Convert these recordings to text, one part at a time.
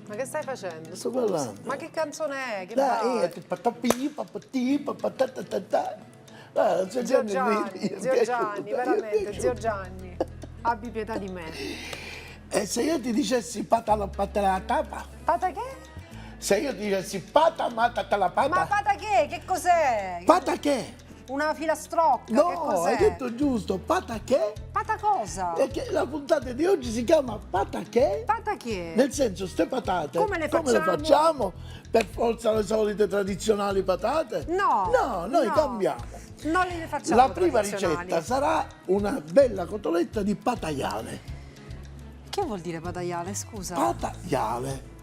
Ma che stai facendo? Sto Scusa? ballando. Ma che canzone è? Che Dai, Zio Gianni, zio Gianni, veramente, zio Gianni, abbi pietà di me. E se io ti dicessi pata la tapa? Pata che? Se io ti dicessi pata matata la Ma pata? pata che? Che cos'è? Pata che? Una filastrocca, che No, cos'è? hai detto giusto, pata che? Pata cosa? E che la puntata di oggi si chiama pata che? Pata che? Nel senso, ste patate, Come le facciamo? Per forza le solite tradizionali patate? No, No, noi no. cambiamo. Non le facciamo La prima tradizionali. ricetta sarà una bella cotoletta di pataiale. Che vuol dire pataiale, scusa? Pataiale.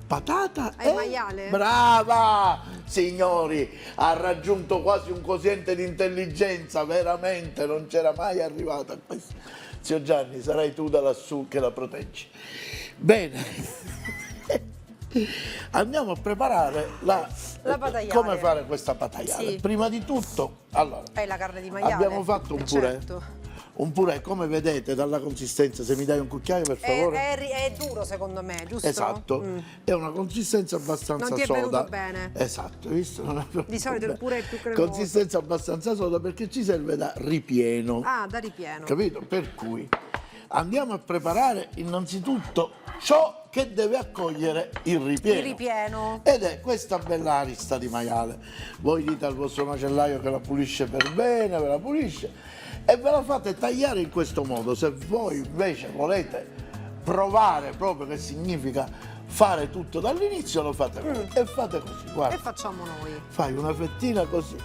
Patata È maiale? Brava! Signori, ha raggiunto quasi un quoziente di intelligenza, veramente, non c'era mai arrivato a questo. Zio Gianni, sarai tu da lassù che la proteggi. Bene. Andiamo a preparare La pataiale. come fare questa pataiale. Sì. Prima di tutto, allora, È la carne di maiale. abbiamo fatto un purè. Certo. Un purè, come vedete dalla consistenza, se mi dai un cucchiaio per favore. È duro secondo me, giusto? Esatto, è una consistenza abbastanza Non ti è soda. venuto bene. Esatto, hai visto? Non è venuto Di solito il bene. purè è più cremoso. Consistenza abbastanza soda perché ci serve da ripieno. Ah, da ripieno. Capito? Per cui andiamo a preparare innanzitutto ciò che deve accogliere il ripieno. Il ripieno. Ed è questa bella arista di maiale. Voi dite al vostro macellaio che la pulisce per bene, ve la pulisce e ve la fate tagliare in questo modo. Se voi invece volete provare proprio che significa fare tutto dall'inizio, lo fate voi. E fate così, guarda. Che facciamo noi? Fai una fettina così.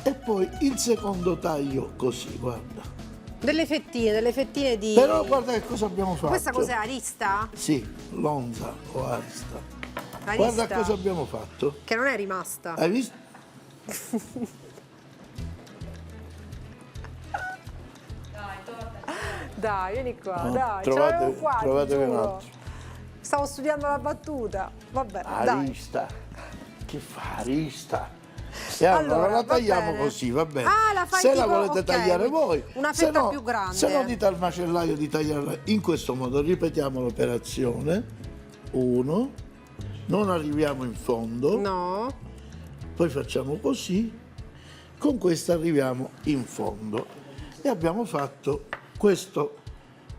E poi il secondo taglio così, guarda. Delle fettine di... Però guarda che cosa abbiamo fatto. Questa cos'è, arista? Sì, lonza o arista. Arista. Guarda cosa abbiamo fatto. Che non è rimasta. Hai visto? Dai, vieni qua, No, dai. Ce trovate- l'avevo qua, ti trovatevi un giuro. altro. Stavo studiando la battuta. Vabbè, dai. Arista. Che fa arista? E allora, Allora, la va tagliamo bene. così, va bene. Ah, la fai se la tipo- volete ok, tagliare voi, una se fetta no- più grande. Se no dite al macellaio di tagliarla in questo modo. Ripetiamo l'operazione. 1, non arriviamo in fondo, No. poi facciamo così, con questa arriviamo in fondo e abbiamo fatto questo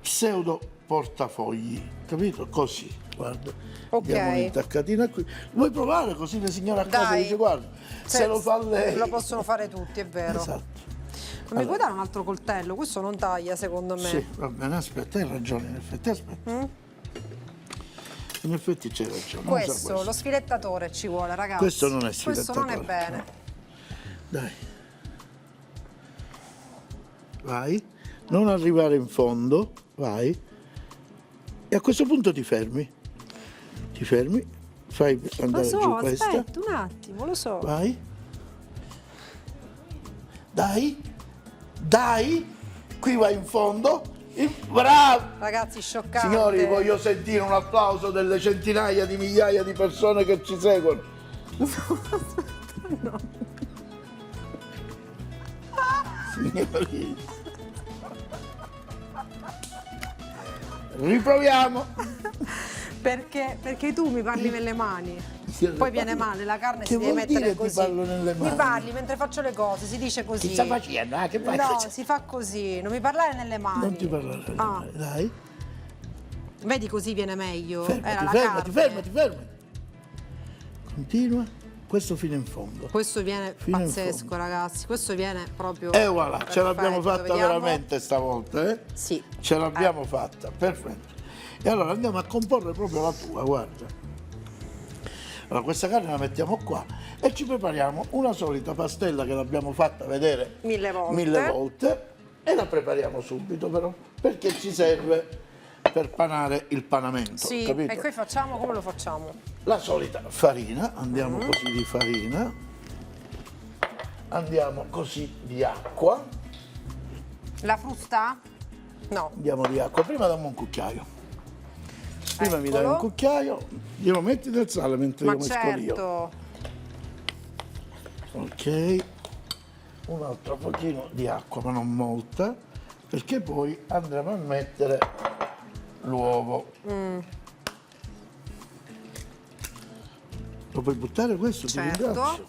pseudo portafogli, capito? Così, guarda. Ok. Diamo un'intaccatina qui. Vuoi provare così la signora a casa Dai. dice guarda, se lo fa lei. Lo possono fare tutti, è vero. Esatto. Ma mi puoi dare un altro coltello? Questo non taglia, secondo me. Sì, va bene, aspetta, hai ragione, in effetti, aspetta. In effetti c'hai ragione. usa Questo, lo sfilettatore ci vuole, ragazzi. Questo non è Questo sfilettatore. non è bene. Dai. Vai. Non arrivare in fondo. Vai. E a questo punto ti fermi. Ti fermi. Fai Lo andare so, giù questa. aspetta un attimo, lo so. Vai. Dai. Dai. Qui vai in fondo. Bravo. Ragazzi, scioccante. Signori, voglio sentire un applauso delle centinaia di migliaia di persone che ci seguono. No. Signori. Riproviamo. Perché tu mi parli nelle mani. Poi viene male, la carne Che si deve vuol mettere dire così. ti parlo nelle Mi mani? parli mentre faccio le cose, si dice così. Che sta facendo? Che fai? No, si fa così, non mi parlare nelle mani. Non ti parlare. Ah. Dai. Vedi, così viene meglio. Era Fermati, la fermati, carne. fermati, fermati. Continua. Questo fino in fondo. Questo viene Fino in pazzesco, fondo. ragazzi. Questo viene proprio. E voilà, ce l'abbiamo perfetto, fatta vediamo. veramente stavolta, eh? Sì. Ce l'abbiamo fatta, perfetto. E allora andiamo a comporre proprio la tua, guarda. Allora questa carne la mettiamo qua e ci prepariamo una solita pastella che l'abbiamo fatta vedere 1000 volte. 1000 volte e la prepariamo subito però, perché ci serve per panare il panamento, Sì, capito? e poi facciamo come lo facciamo? La solita farina, andiamo così di farina, andiamo così di acqua, La frusta? No. andiamo di acqua, prima dammi un cucchiaio. Prima mi dai Eccolo. un cucchiaio, glielo metti del sale mentre Ma io mescolo io. certo. Ok, un altro pochino di acqua, ma non molta, perché poi andremo a mettere l'uovo. Lo puoi buttare questo? Certo. Ti ringrazio.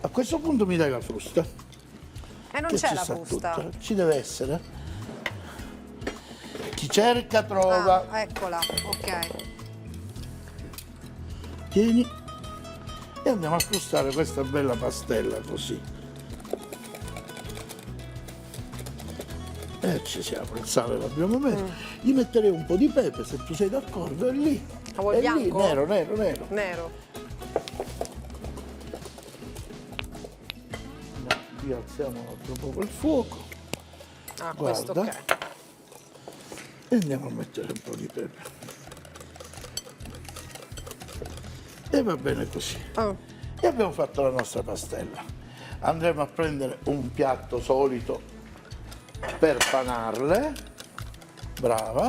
A questo punto mi dai la frusta. E non Che c'è ci la sta frusta. tutta. Ci deve essere. Chi cerca trova. Ah, eccola, ok. Tieni. E andiamo a frustare questa bella pastella così. E ci siamo, il sale l'abbiamo messo. Gli metterei un po' di pepe se tu sei d'accordo, è lì. Ma vuoi È lì, bianco? nero, nero, nero. Nero. No, qui alziamo un altro poco il fuoco. Ah, questo Guarda. ok. E andiamo a mettere un po' di pepe. E va bene così. Oh, E abbiamo fatto la nostra pastella. Andremo a prendere un piatto solito per panarle. Brava.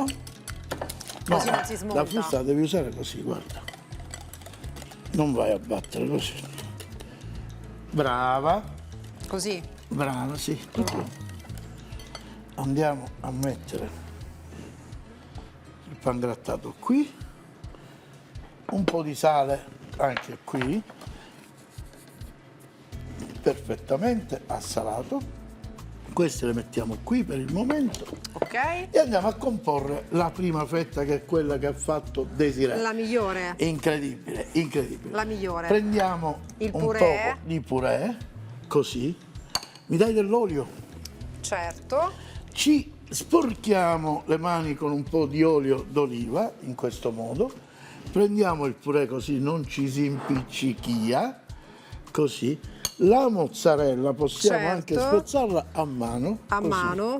No, Così non si smonta. la frusta la devi usare così, guarda. Non vai a battere così. Brava, così. brava, sì. Andiamo a mettere il pangrattato qui, un po' di sale anche qui, perfettamente assalato. Queste le mettiamo qui per il momento Ok. e andiamo a comporre la prima fetta, che è quella che ha fatto Desiree. La migliore. Incredibile, incredibile. La migliore. Prendiamo Il un purè. poco di purè, così. Mi dai dell'olio? Certo. Ci sporchiamo le mani con un po' di olio d'oliva, in questo modo. Prendiamo il purè così non ci si impiccichia, così. La mozzarella possiamo anche Certo. spezzarla a mano. A così. mano.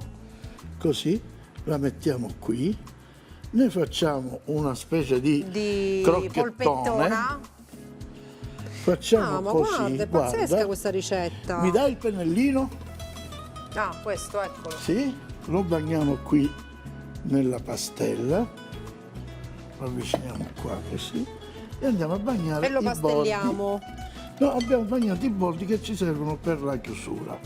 Così, la mettiamo qui. Ne facciamo una specie Di crocchettone. polpettona. Facciamo Ah, ma così, guarda, è pazzesca guarda. questa ricetta. Mi dai il pennellino? Ah, questo, eccolo. Sì, lo bagniamo qui nella pastella, lo avviciniamo qua così e andiamo a bagnare E lo i pastelliamo. bordi. No, abbiamo bagnato i bordi che ci servono per la chiusura.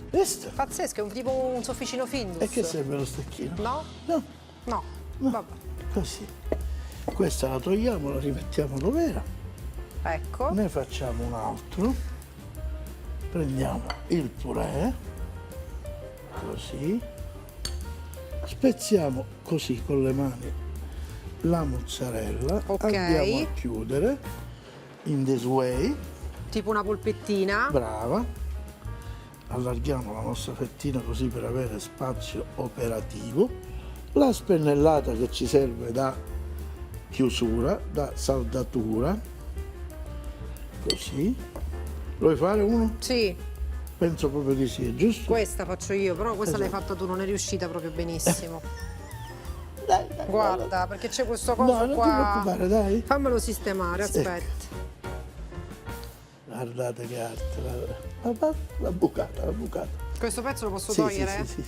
Questo? Pazzesco, è tipo un sofficino Findus. E che serve lo stecchino? No? No, No. no, Vabbè. così. Questa la togliamo, la rimettiamo dove era. Ecco. Ne facciamo un altro. Prendiamo il purè, così. Spezziamo così con le mani la mozzarella. Ok. Andiamo a chiudere in this way. Tipo una polpettina. Brava. Allarghiamo la nostra fettina così per avere spazio operativo. La spennellata che ci serve da chiusura, da saldatura. Così. Lo vuoi fare uno? Sì, Penso proprio di sì, è giusto? questa faccio io, però questa l'hai Esatto. fatta tu, non è riuscita proprio benissimo. Dai, Guarda, perché c'è questo coso No, non ti qua. preoccupare, dai. Fammelo sistemare, Sì. aspetta. Guardate che arte. La bucata, la bucata. Questo pezzo lo posso Sì, togliere? sì.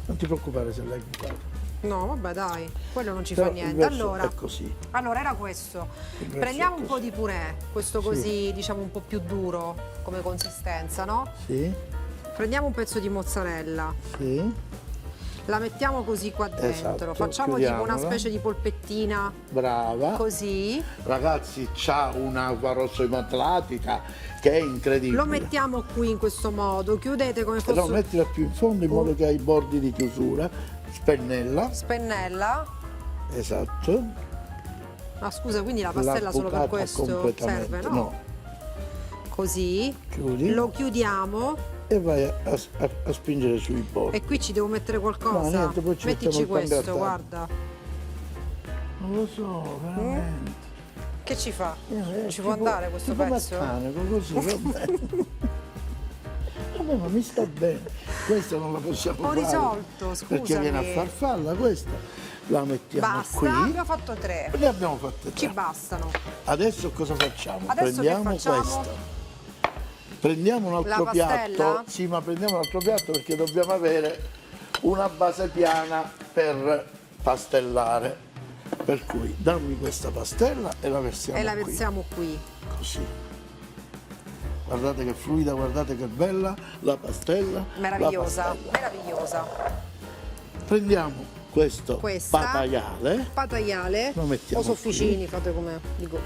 Non ti preoccupare se l'hai bucato. No, vabbè, dai, quello non ci Però fa il niente. verso Allora, è così. era questo. Il verso Prendiamo è un po' così. di purè, questo così, diciamo, un po' più duro come consistenza, no? Sì, Prendiamo un pezzo di mozzarella, sì. la mettiamo così qua dentro. Esatto, Facciamo tipo una chiudiamola. specie di polpettina, Brava. così. Ragazzi, c'ha un'acqua rosso-atlantica che è incredibile. Lo mettiamo qui in questo modo, chiudete come Però fosse mettila più in fondo in modo che hai i bordi di chiusura. Spennella. spennella. Esatto. Ma scusa, quindi la pastella solo per bucata questo completamente. serve, no? No, Così. chiudi Lo chiudiamo e vai a spingere sui bordi. e qui ci devo mettere qualcosa. No, niente, poi ci Mettici mettiamo il questo, pangrattato. guarda. Non lo so, veramente. Che ci fa? Ci Tipo- può andare questo tipo pezzo? meccanico, così, va bene. Vabbè, ma mi sta bene. Questa non la possiamo Ho fare. risolto, Perché viene a scusami. farfalla questa. La mettiamo Basta, qui. abbiamo fatto 3. Ne abbiamo fatte Ci 3. bastano. Adesso cosa facciamo? Adesso che Prendiamo facciamo? questa. Prendiamo un altro La piatto. pastella? Sì, ma prendiamo un altro piatto perché dobbiamo avere una base piana per pastellare. Per cui dammi questa pastella e la versiamo E la qui. versiamo qui. Così. Guardate che fluida, guardate che bella la pastella. Meravigliosa, la pastella. meravigliosa. Prendiamo questo Questa. pataiale, Pataiale Lo mettiamo o sofficini, fate come dico.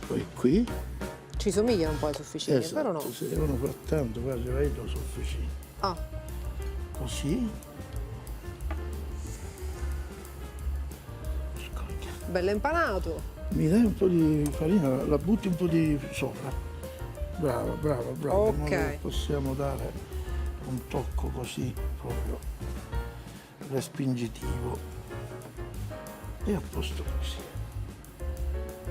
poi qui. Ci somigliano un po' ai sofficini, Esatto, però no. si devono fare tanto, guarda, vedo sofficini. Ah, Così. Scoglia. bello impanato. Mi dai un po' di farina, la butti un po' di sopra. Brava, brava, brava. Ok. In modo che possiamo dare un tocco così proprio respingitivo. E a posto così.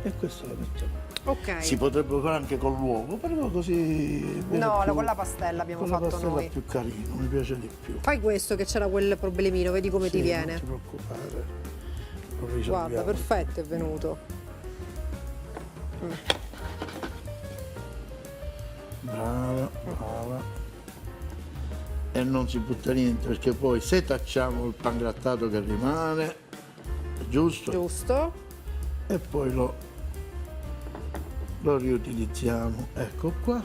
E questo lo mettiamo. Ok. Si potrebbe fare anche con l'uovo, però così viene No, più- con la pastella abbiamo con la fatto pastella noi. è più carino, mi piace di più. Fai questo che c'era quel problemino, vedi come ti Sì, viene. Non ti preoccupare, lo risolviamo. Guarda, perfetto è venuto. Brava, brava. E non si butta niente perché poi se tacciamo il pangrattato che rimane, giusto? Giusto? E poi lo riutilizziamo. Ecco qua.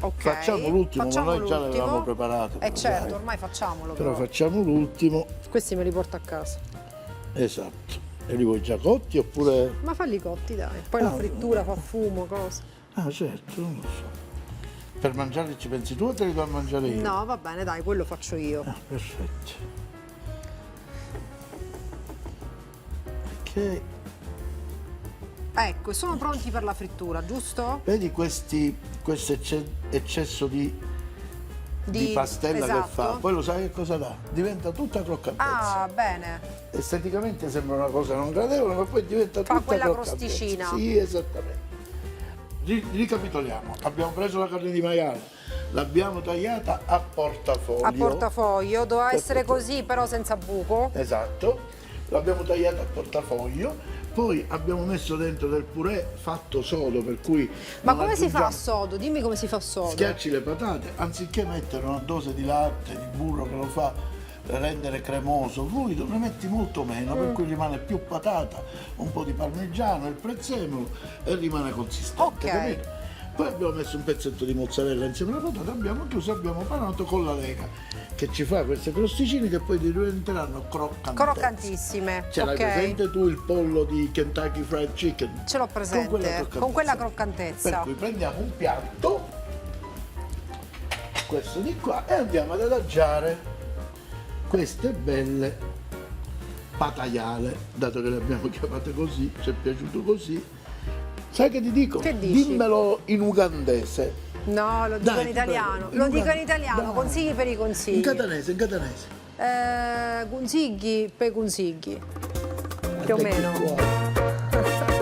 Ok. Facciamo l'ultimo, Facciamo ma noi già l'ultimo. l'avevamo preparato. Eh certo, dai. ormai facciamolo Però però. facciamo l'ultimo. Questi me li porto a casa. Esatto. E li vuoi già cotti oppure... Ma falli cotti, dai. Poi la frittura fa fumo, cosa. Ah certo, non lo so. Per mangiarli ci pensi tu o te li do a mangiare io? No, va bene, dai, quello faccio io. Ah, perfetto. Ok. Ecco, sono pronti per la frittura, giusto? Vedi questo eccesso di pastella esatto. che fa? Poi lo sai che cosa dà? Diventa tutta croccantezza. Ah, bene. Esteticamente sembra una cosa non gradevole, ma poi diventa Fa tutta quella croccantezza. crosticina. Sì, esattamente. Ricapitoliamo. Abbiamo preso la carne di maiale, l'abbiamo tagliata a portafoglio. A portafoglio, doveva essere Perfetto. così, però senza buco. Esatto, l'abbiamo tagliata a portafoglio, poi abbiamo messo dentro del purè fatto sodo, per cui... Ma non come si fa a aggiungiamo- sodo? Dimmi come si fa a sodo. Schiacci le patate, anziché mettere una dose di latte, di burro che lo fa rendere cremoso, fluido, ne metti molto meno, per cui rimane più patata, un po' di parmigiano, il prezzemolo e rimane consistente. Ok. Capito? Poi abbiamo messo un pezzetto di mozzarella insieme alla patata, abbiamo chiuso, abbiamo panato con la lega che ci fa queste crosticine che poi diventeranno croccantissime. Croccantissime. Ce l'hai ok. presente tu il pollo di Kentucky Fried Chicken? Ce l'ho presente, con quella croccantezza. Per cui prendiamo un piatto, questo di qua, e andiamo ad adagiare queste belle pataiale, dato che le abbiamo chiamate così, ci è piaciuto così. Sai che ti dico? Che dici? Dimmelo in ugandese. No, lo dico Dai, in ti italiano. prego. Lo dico in Dai. italiano, consigli per i consigli. In catanese, in catanese. Consigli per consigli. Più o Guarda che meno. buono.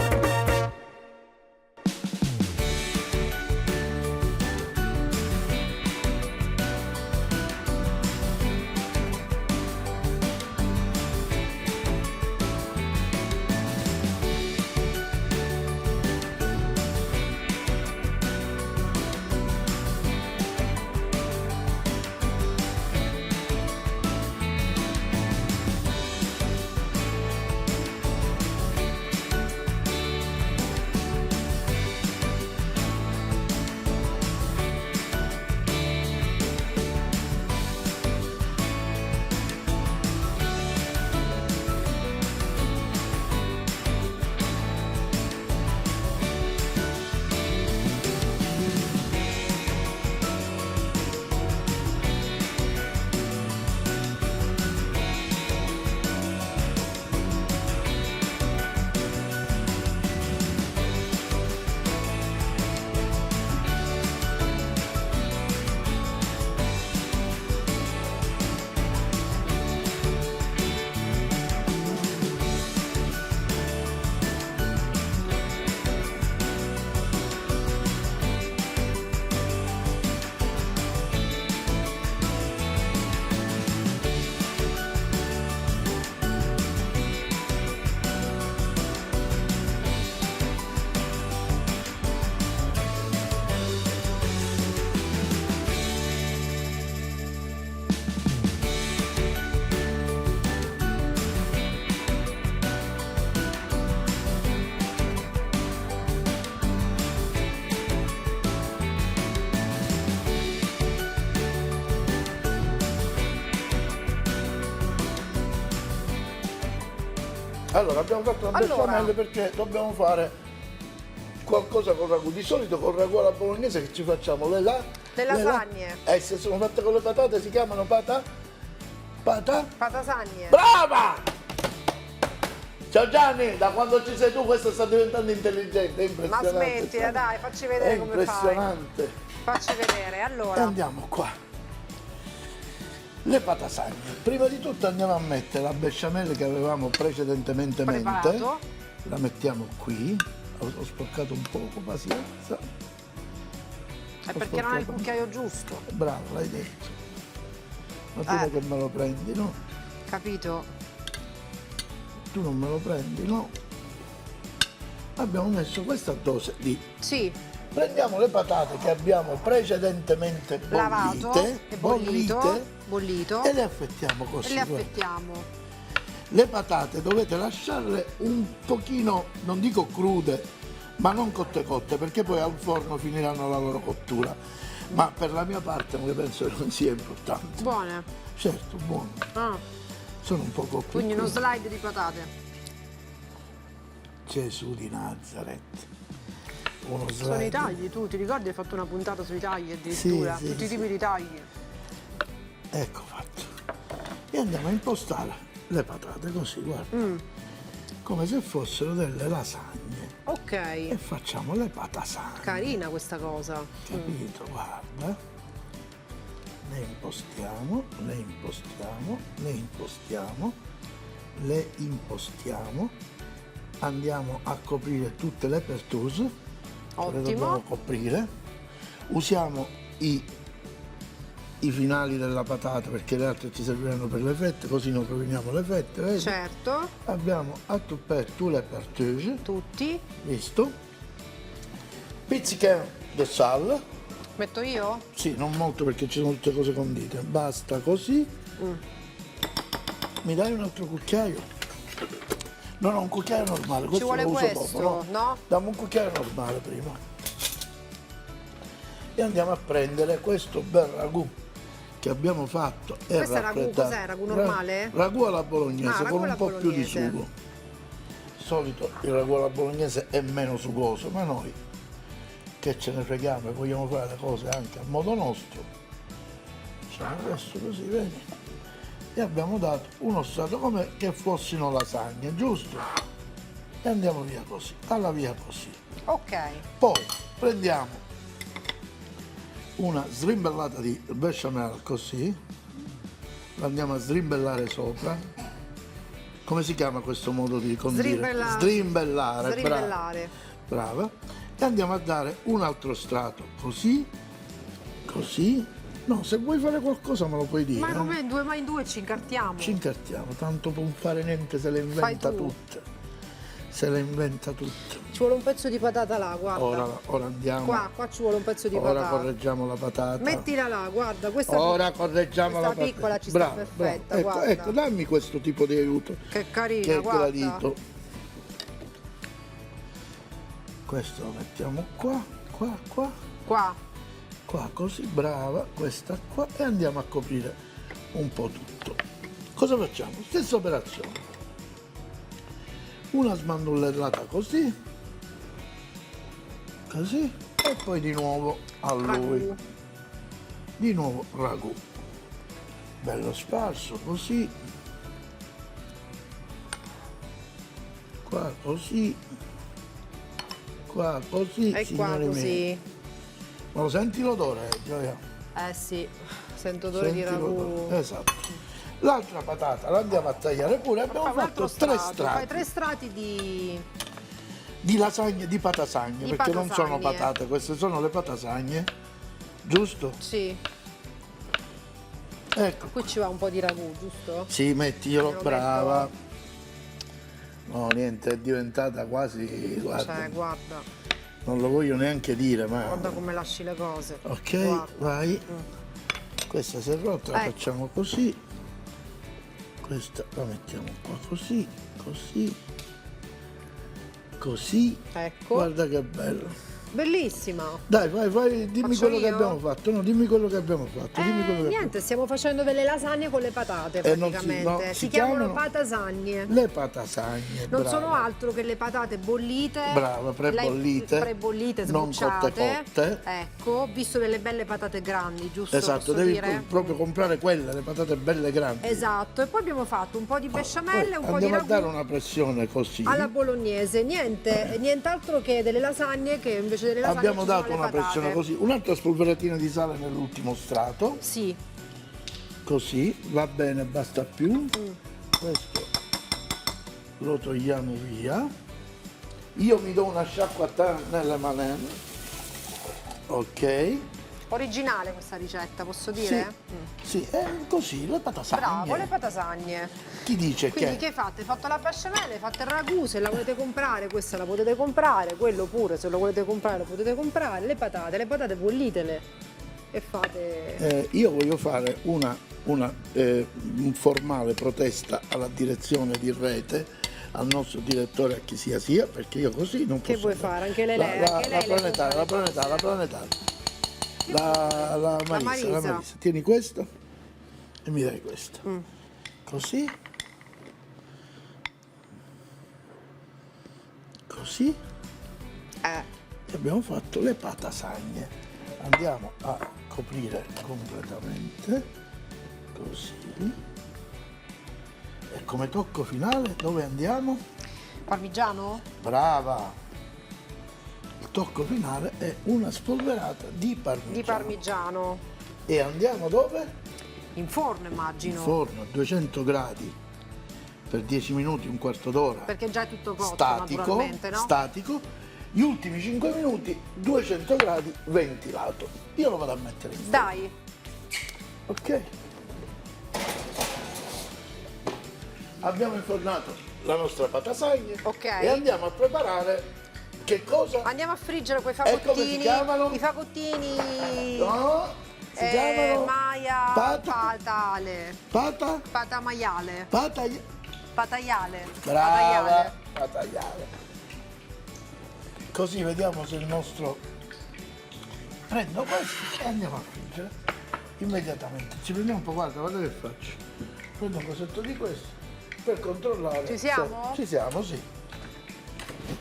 Allora, abbiamo fatto la besciamella perché dobbiamo fare qualcosa con ragù. Di solito con ragù alla bolognese che ci facciamo Le lasagne. se sono fatte con le patate si chiamano Patasagne. Brava! Ciao Gianni, da quando ci sei tu questo sta diventando intelligente, è Ma impressionante. smettila, dai, facci vedere È come fai. impressionante. Facci vedere, E allora. andiamo qua. Le patasagne. Prima di tutto andiamo a mettere la besciamella che avevamo precedentemente. Preparato. La mettiamo qui. Ho sporcato un poco, pazienza. È perché non hai il cucchiaio giusto. Bravo, l'hai detto. Ma tu che me lo prendi, no? Capito? Tu non me lo prendi, no? Abbiamo messo questa dose di... Sì, Prendiamo le patate che abbiamo precedentemente lavato e bollito e le affettiamo così. e le guarda. affettiamo. Le patate dovete lasciarle un pochino, non dico crude, ma non cotte perché poi al forno finiranno la loro cottura. Ma per la mia parte io penso che non sia importante. Buone. Certo, buono. Ah, Sono un poco più quindi uno crude. slide di patate. Gesù di Nazareth. Uno Sono i slide. tagli, tu ti ricordi hai fatto una puntata sui tagli addirittura? Sì, Tutti i sì. tipi di tagli. Ecco fatto. E andiamo a impostare le patate così, guarda. Come se fossero delle lasagne. Ok, E facciamo le patasagne. carina questa cosa. Capito? Guarda. Le impostiamo, le impostiamo, le impostiamo, le impostiamo. Andiamo a coprire tutte le pertuse. Le Ottimo. dobbiamo coprire. Usiamo i finali della patata perché le altre ci serviranno per le fette, così non roviniamo le fette, vedi? Certo, Abbiamo attuppato tutte le pertuse, tutti. visto? Pizzica di sale, Metto io? sì, non molto perché ci sono tutte cose condite, basta così. Mi dai un altro cucchiaio? No, un cucchiaio normale, questo vuole lo uso questo, dopo, no? Dammi un cucchiaio normale prima. E andiamo a prendere questo bel ragù che abbiamo fatto e Questo è ragù, raffreddato. cos'è? Ragù normale? Ragù alla bolognese, Ah, ragù con un alla po' più di bolognese. sugo. Di solito il ragù alla bolognese è meno sugoso, ma noi che ce ne freghiamo e vogliamo fare le cose anche a modo nostro, facciamo questo così, vedi? E abbiamo dato uno strato come che fossero lasagne, giusto? E andiamo via così, alla via così. Ok. Poi prendiamo una srimbellata di bechamel così, la andiamo a srimbellare sopra. Come si chiama questo modo di condire? Srimbellare. Srimbellare. Brava. E andiamo a dare un altro strato così, così. No, se vuoi fare qualcosa me lo puoi dire. Ma come due mai in due ci incartiamo. Ci incartiamo, tanto per non fare niente se le inventa tu. tutte. Se le inventa tutte. Ci vuole un pezzo di patata là, guarda. Ora andiamo. Qua ci vuole un pezzo di Ora patata. correggiamo la patata. Mettila là, guarda, questa Ora correggiamo la questa patata. piccola ci sta Bravo, perfetta, bravo. guarda. Ecco, dammi questo tipo di aiuto. Che carina, Che è il guarda. gradito. Questo lo mettiamo qua, Qua. così, brava, questa qua. E andiamo a coprire un po' tutto. Cosa facciamo? Stessa operazione. Una smandullellata così, così, e poi di nuovo a lui. Ragù. Di nuovo ragù. Bello sparso, così. Qua così. Qua così, E qua signori così. miei. Ma lo senti l'odore, Gioia? Eh sì, sento odore di Senti ragù. l'odore. Esatto. L'altra patata la andiamo a tagliare pure. Abbiamo Fai un altro fatto tre strato. strati Fai 3 strati di... di lasagne, di patasagne, Di perché non sono patasagne. patate, queste sono le patasagne, giusto? Sì, Ecco. qui ci va un po' di ragù, giusto? Sì, mettiglielo, Me lo brava. No, niente, è diventata quasi, guarda, Cioè, guarda, non lo voglio neanche dire, ma... guarda come lasci le cose. Ok, Guarda. vai. Questa si è rotta, la Ecco. facciamo così. Questa la mettiamo qua così, così, così. Ecco. Guarda che bello. Bellissima. Dai, vai, dimmi Faccio quello che io? abbiamo fatto. No, dimmi quello che abbiamo fatto. Dimmi quello che Niente, stiamo facendo delle lasagne con le patate non praticamente. no, si chiamano patasagne. le patasagne. Non brava. sono altro che le patate bollite. Brava, prebollite. Prebollite, non sbucciate. cotte. Ecco, ho visto delle belle patate grandi, giusto? Esatto, Posso devi dire? proprio comprare quelle, le patate belle grandi. Esatto, e poi abbiamo fatto un po' di besciamelle, un po' di Andiamo a ragù dare una pressione così. alla bolognese. Nient'altro che delle lasagne, che invece delle lasagne Abbiamo ci sono dato le una patate. pressione così, un'altra spolveratina di sale nell'ultimo strato, Sì. così, va bene, basta più. Questo lo togliamo via. Io mi do una sciacquata nelle manelle, ok? Originale questa ricetta, posso dire? Sì, è così, le patasagne. Bravo, le patasagne. Chi dice Quindi che? che fate? Hai fatto la besciamella, hai fatto il ragù, se la volete comprare questa la potete comprare, quello pure se lo volete comprare lo potete comprare, le patate bollitele e fate... Io voglio fare una formale protesta alla direzione di rete, al nostro direttore, a chi sia, perché io così non posso. Che vuoi fare? Anche lei, La anche lei le planetaria, la compra le planetaria, la planetaria. La Marisa, la Marisa. Marisa. Tieni questo e mi dai questo. Così. Così. E abbiamo fatto le patasagne. Andiamo a coprire completamente. Così. E come tocco finale dove andiamo? Parmigiano? Brava! Il tocco finale è una spolverata di parmigiano. Di parmigiano. E andiamo dove? In forno In immagino. forno a 200 gradi per 10 minuti, un quarto d'ora. Perché già è tutto cotto Statico, naturalmente, no? statico. Gli ultimi 5 minuti 200 gradi ventilato. Io lo vado a mettere in forno. Dai, Ok. Abbiamo infornato la nostra patasagna Ok. e andiamo a preparare che cosa? andiamo a friggere quei come si fagottini. chiamano? I fagottini. No, si chiamano Maia patale. pata Maiale. pataglia. Pataiale. Brava, pataiale. Così vediamo se il nostro... Prendo questo e andiamo a friggere immediatamente. Ci prendiamo un po', guarda che faccio. Prendo un cosetto di questo per controllare. Ci siamo? Ci siamo, sì.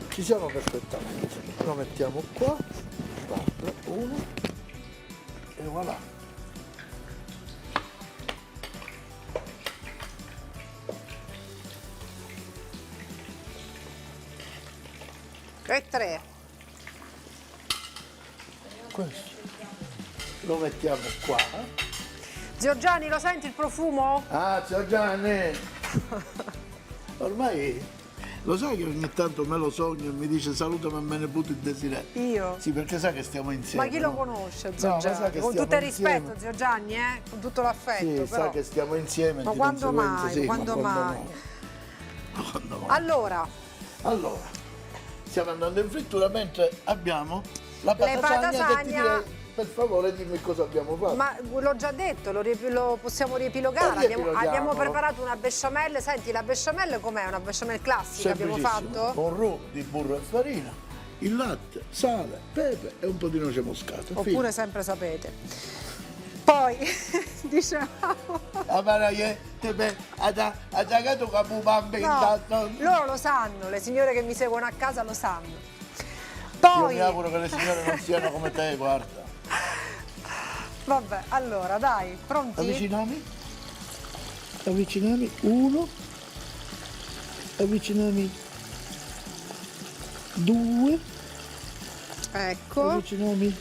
Ci siamo perfettamente. Lo mettiamo qua, guarda, uno e voilà. E 3. Questo lo mettiamo qua. Zio Gianni, lo senti il profumo? Ah, zio Gianni! Ormai lo sai che ogni tanto me lo sogno e mi dice salutami a me ne puto il desiderio. Io? Sì, perché sa che stiamo insieme. Ma chi lo no? conosce, Zio No, ma sa Gianni? che Con stiamo tutto il rispetto, insieme. Zio Gianni, Con tutto l'affetto, Sì, però. sa che stiamo insieme. Ma di quando conseguenza, mai? sì, Quando ma mai? Ma quando mai? Allora, Stiamo andando in frittura mentre abbiamo la Le patasagna che ti patasagna. direi, per favore dimmi cosa abbiamo fatto. ma l'ho già detto, lo possiamo riepilogare. Abbiamo Riepiloghiamolo. preparato una besciamella. Senti, la besciamella com'è? Una besciamella classica abbiamo Semplicissimo, fatto? con roux di burro e farina, il latte, sale, pepe e un po' di noce moscata. Oppure sempre sapete. Poi, diciamo... ha giocato capo No, loro lo sanno, le signore che mi seguono a casa lo sanno. Io Poi, mi auguro che le signore non siano come te, guarda. vabbè, allora dai, pronti? Avvicinami, uno, avvicinami, due, Ecco, avvicinami,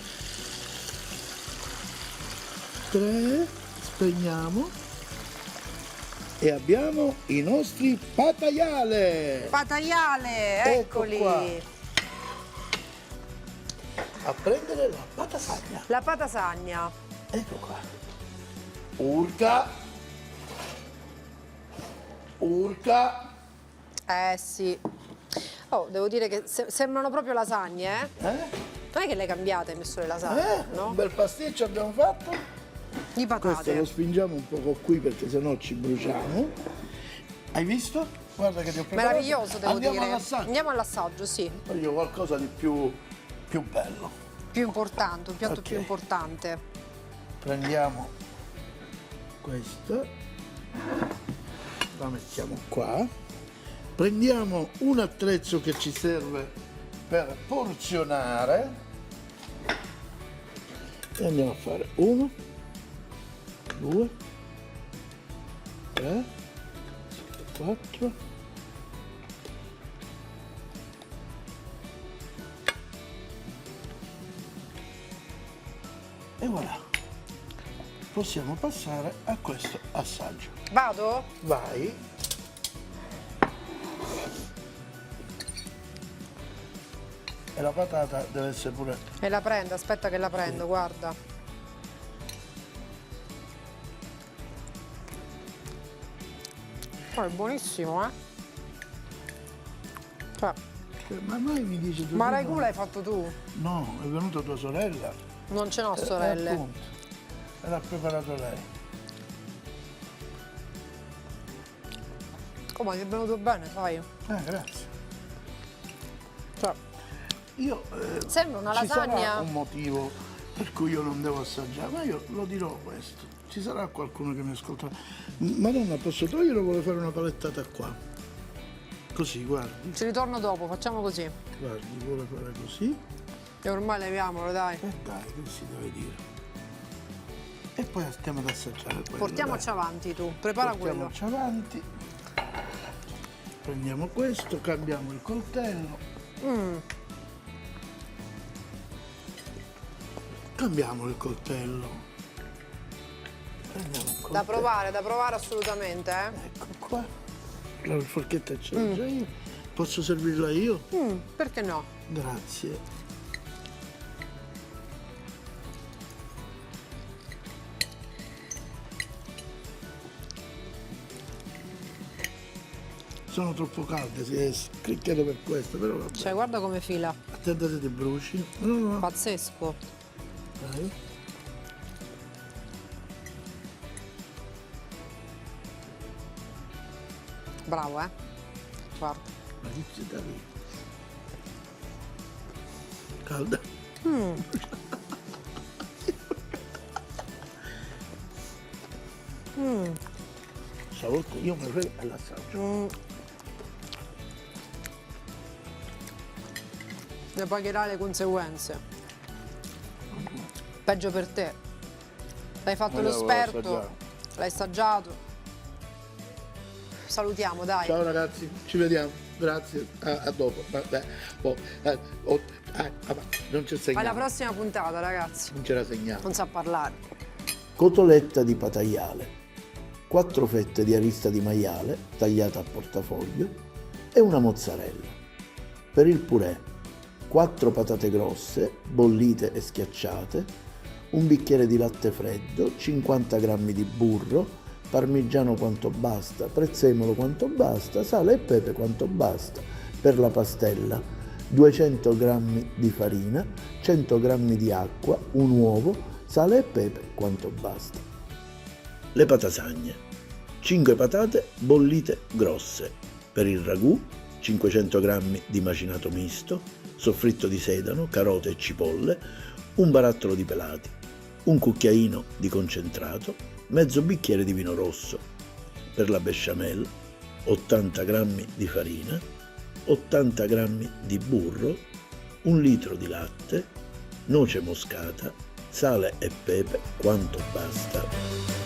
tre, spegniamo e abbiamo i nostri pataiale. pataiale, Ecco eccoli. qua. A prendere la patasagna. La patasagna. Ecco qua. Urca. Urca. Sì. Oh, devo dire che sembrano proprio lasagne, Eh? Non è che le cambiate, hai messo le lasagne, Un no? bel pasticcio abbiamo fatto. Di Questo patate. lo spingiamo un poco qui perché sennò ci bruciamo. Hai visto? Guarda che ti ho preparato. Meraviglioso, devo Andiamo dire. all'assaggio. Andiamo all'assaggio, sì. Voglio qualcosa di più più bello. Più importante, un piatto Ok. più importante. Prendiamo questo, la mettiamo qua, prendiamo un attrezzo che ci serve per porzionare e andiamo a fare 1, 2, 3, 4, e voilà, possiamo passare a questo assaggio. Vado? Vai. E la patata deve essere pure... E la prendo, aspetta che la prendo, guarda. Oh, è buonissimo, eh? Cioè, Ma mai mi dice tu? ma ragù l'hai fatto tu? No, è venuta tua sorella. Non ce n'ho sorelle. Appunto, e l'ha preparato lei. Come ti è venuto bene, sai? Grazie. Cioè, Io, sembra una ci lasagna. sarà un motivo per cui io non devo assaggiare, ma io lo dirò questo. Ci sarà qualcuno che mi ascolterà. Madonna, posso togliere o vuole fare una palettata qua? Così, guardi. Ci ritorno dopo, facciamo così. Guardi, vuole fare così. E ormai leviamolo, dai. E dai, che si deve dire. E poi stiamo ad assaggiare quello. Portiamoci dai. avanti tu, prepara quello. Portiamoci avanti. Prendiamo questo, cambiamo il coltello. Cambiamo il coltello. Prendiamo il coltello. Da provare assolutamente, eh. Ecco qua. La forchetta ce l'ho già io. Posso servirla io? Perché no? Grazie. Sono troppo calde, si è scricchiato per questo, però vabbè. Cioè, guarda come fila. Attenta se ti bruci. No, no, Pazzesco. dai. Bravo, eh. Guarda. Ma che c'è da lì? Calda. Stavolta io mi fermo all'assaggio. Ne pagherai le conseguenze. Peggio per te. L'hai fatto Ma io l'avevo l'esperto, assaggiato. l'hai assaggiato. Salutiamo, dai. Ciao ragazzi, ci vediamo. Grazie. A dopo. Vabbè. Non c'è Alla segnato. prossima puntata, ragazzi. Non c'era segnato. Non sa parlare. Cotoletta di pataiale, 4 fette di arista di maiale tagliata a portafoglio e una mozzarella. Per il purè, 4 patate grosse, bollite e schiacciate, un bicchiere di latte freddo, 50 g di burro, parmigiano quanto basta, prezzemolo quanto basta, sale e pepe quanto basta. Per la pastella, 200 g di farina, 100 g di acqua, un uovo, sale e pepe quanto basta. Le patasagne, 5 patate bollite grosse. Per il ragù, 500 g di macinato misto, soffritto di sedano, carote e cipolle, un barattolo di pelati, un cucchiaino di concentrato, mezzo bicchiere di vino rosso. Per la besciamella, 80 g di farina, 80 g di burro, 1 litro di latte, noce moscata, sale e pepe quanto basta.